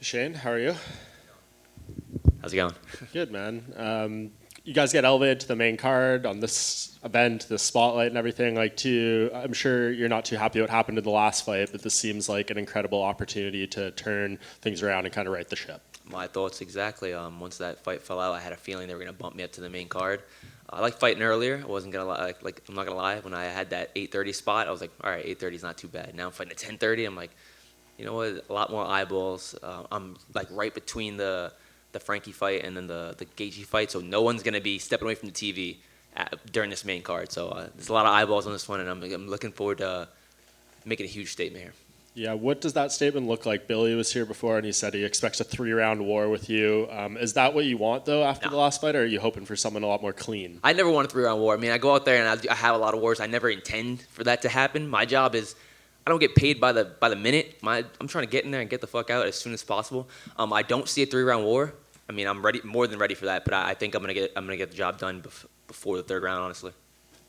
Shane, how are you? How's it going? Good, man. You guys get elevated to the main card on this event, the spotlight and everything. I'm sure you're not too happy what happened in the last fight, but this seems like an incredible opportunity to turn things around and kind of right the ship. My thoughts exactly. Once that fight fell out, I had a feeling they were gonna bump me up to the main card. I liked fighting earlier. I wasn't gonna lie. I'm not gonna lie. When I had that 8:30 spot, I was like, all right, 8:30 is not too bad. Now I'm fighting at 10:30. I'm like, you know what? A lot more eyeballs. I'm like right between the Frankie fight and then the Gaethje fight, so no one's gonna be stepping away from the TV during this main card. So there's a lot of eyeballs on this one, and I'm looking forward to making a huge statement here. Yeah, what does that statement look like? Billy was here before, and he said he expects a 3-round war with you. Is that what you want, though, after the last fight, or are you hoping for someone a lot more clean? I never want a 3-round war. I mean, I go out there and I have a lot of wars. I never intend for that to happen. My job is I don't get paid by the minute. I'm trying to get in there and get the fuck out as soon as possible. I don't see a 3-round war. I mean, I'm ready, more than ready for that. But I think I'm gonna get the job done before the 3rd round, honestly.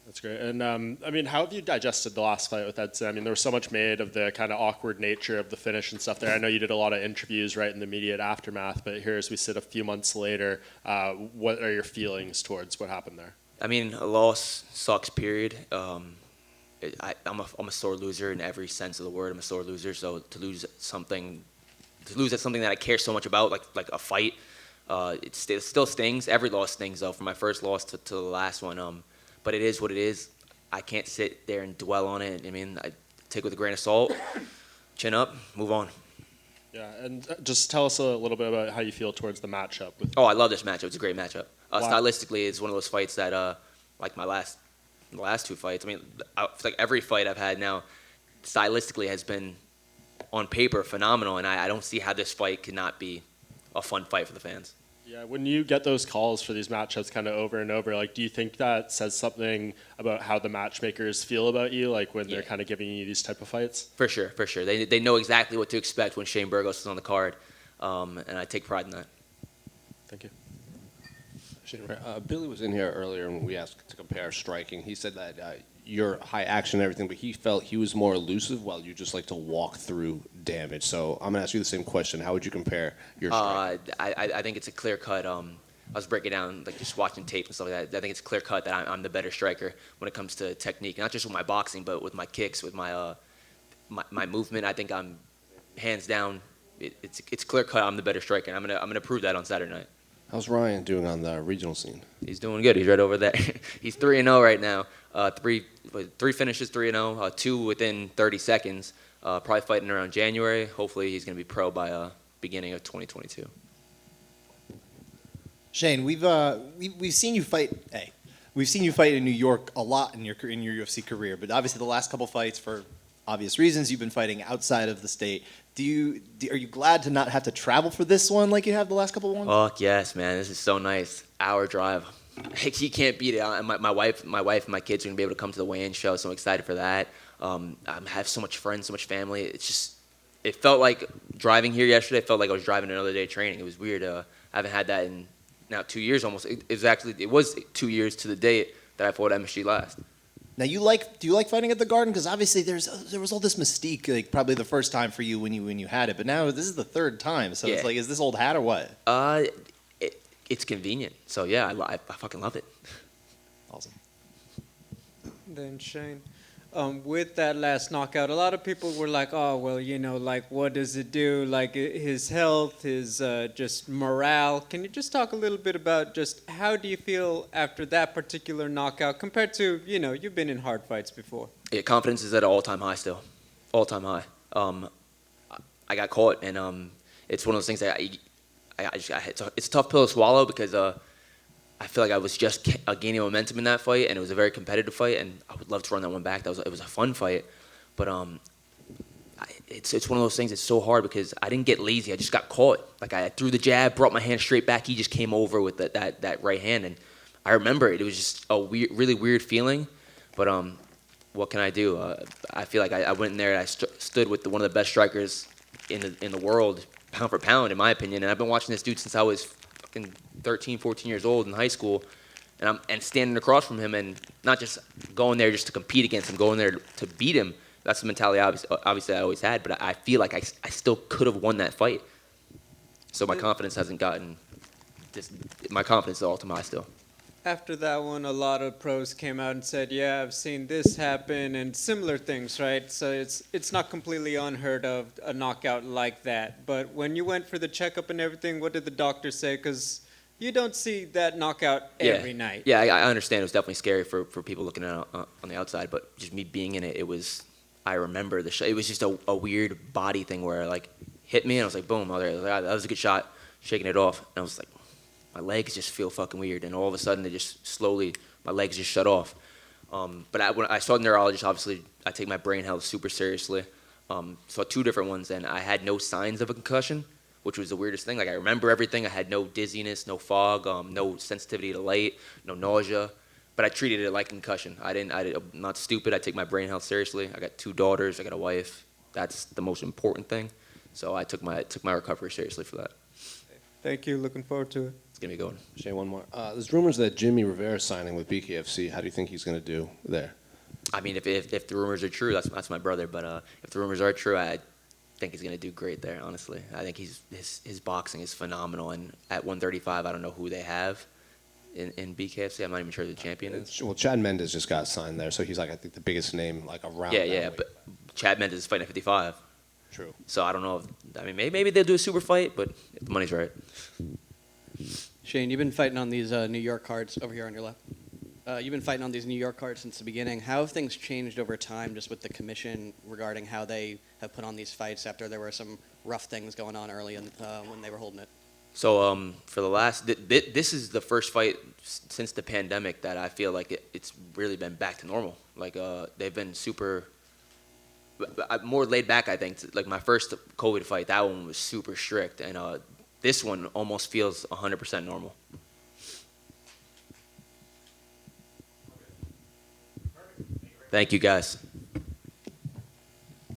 That's great. And I mean, how have you digested the last fight with Edson? I mean, there was so much made of the kind of awkward nature of the finish and stuff there. I know you did a lot of interviews right in the immediate aftermath, but here as we sit a few months later, what are your feelings towards what happened there? I mean, a loss sucks, period. I'm a sore loser in every sense of the word. I'm a sore loser, so to lose at something that I care so much about, like a fight, it still stings. Every loss stings, though, from my first loss to the last one. But it is what it is. I can't sit there and dwell on it. I mean, I take it with a grain of salt, chin up, move on. Yeah, and just tell us a little bit about how you feel towards the matchup. Oh, I love this matchup. It's a great matchup. Stylistically, it's one of those fights that, like the last 2 fights. I mean, like every fight I've had now, stylistically has been, on paper, phenomenal. And I don't see how this fight could not be a fun fight for the fans. Yeah, when you get those calls for these matchups kind of over and over, like, do you think that says something about how the matchmakers feel about you, like when they're kind of giving you these type of fights? For sure. They know exactly what to expect when Shane Burgos is on the card, and I take pride in that. Thank you. Billy was in here earlier and we asked to compare striking. He said that you're high action and everything, but he felt he was more elusive while you just like to walk through damage. So I'm going to ask you the same question. How would you compare your striking? I think it's a clear cut. I was breaking down, like just watching tape and stuff like that. I think it's clear cut that I'm the better striker when it comes to technique, not just with my boxing, but with my kicks, with my movement. I think I'm hands down. It's clear cut. I'm the better striker. And I'm gonna prove that on Saturday night. How's Ryan doing on the regional scene? He's doing good. He's right over there. He's 3-0 right now. Three finishes, 3-0, 2 within 30 seconds. Probably fighting around January. Hopefully, he's going to be pro by beginning of 2022. Shane, we've seen you fight. Hey, we've seen you fight in New York a lot in your UFC career, but obviously the last couple fights, for obvious reasons, you've been fighting outside of the state. Are you glad to not have to travel for this one like you have the last couple ones? Fuck yes, man. This is so nice. Hour drive. You can't beat it. My wife and my kids are gonna be able to come to the weigh-in show, so I'm excited for that. I have so much friends, so much family. It felt like driving here yesterday. It felt like I was driving another day of training. It was weird. I haven't had that in now 2 years almost. It was 2 years to the date that I fought MSG last. Now, do you like fighting at the Garden? Because obviously there was all this mystique, like probably the first time for you when you had it, but now this is the 3rd time. So It's like, is this old hat or what? It's convenient. So yeah, I fucking love it. Awesome. Then Shane, with that last knockout, a lot of people were like, oh, well, like, what does it do? Like, his health, his just morale. Can you just talk a little bit about just how do you feel after that particular knockout compared to, you've been in hard fights before? Yeah, confidence is at an all-time high still. All-time high. I got caught, and it's one of those things that it's a tough pill to swallow because I feel like I was just gaining momentum in that fight, and it was a very competitive fight, and I would love to run that one back. It was a fun fight, but it's one of those things that's so hard because I didn't get lazy. I just got caught. Like I threw the jab, brought my hand straight back. He just came over with that right hand, and I remember it. It was just a really weird feeling, but what can I do? I feel like I went in there and I stood with one of the best strikers in the world, pound for pound, in my opinion. And I've been watching this dude since I was fucking 13, 14 years old in high school, and standing across from him and not just going there just to compete against him, going there to beat him. That's the mentality obviously I always had, but I feel like I still could have won that fight. So my confidence hasn't gotten. My confidence is all time high still. After that one, a lot of pros came out and said, "Yeah, I've seen this happen," and similar things, right? So it's not completely unheard of a knockout like that. But when you went for the checkup and everything, what did the doctor say? Because you don't see that knockout every night. Yeah, I understand. It was definitely scary for people looking at it on the outside, but just me being in it, it was. I remember the shot. It was just a weird body thing where like hit me and I was like, boom, oh, there. I was like, ah, that was a good shot. Shaking it off, and I was like, my legs just feel fucking weird, and all of a sudden they just slowly, my legs just shut off. But when I saw the neurologist, obviously I take my brain health super seriously. Saw 2 different ones, and I had no signs of a concussion, which was the weirdest thing. Like I remember everything. I had no dizziness, no fog, no sensitivity to light, no nausea. But I treated it like concussion. I'm not stupid. I take my brain health seriously. I got 2 daughters. I got a wife. That's the most important thing. So I took my recovery seriously for that. Thank you. Looking forward to it. It's gonna be going. Shane, one more. There's rumors that Jimmy Rivera's signing with BKFC. How do you think he's going to do there? I mean, if the rumors are true, that's my brother. But if the rumors are true, I think he's gonna do great there. Honestly, I think his boxing is phenomenal. And at 135, I don't know who they have in BKFC. I'm not even sure who the champion is. Well, Chad Mendes just got signed there, so he's like I think the biggest name like around. Yeah, that weight. but Chad Mendes is fighting at 55. True. So I don't know. Maybe they'll do a super fight, but if the money's right. Shane, you've been fighting on these New York cards over here on your left. You've been fighting on these New York cards since the beginning. How have things changed over time just with the commission regarding how they have put on these fights after there were some rough things going on early when they were holding it? So for the last, this is the first fight since the pandemic that I feel like it's really been back to normal. Like they've been super, more laid back, I think. Like my first COVID fight, that one was super strict, and this one almost feels 100% normal. Thank you, guys.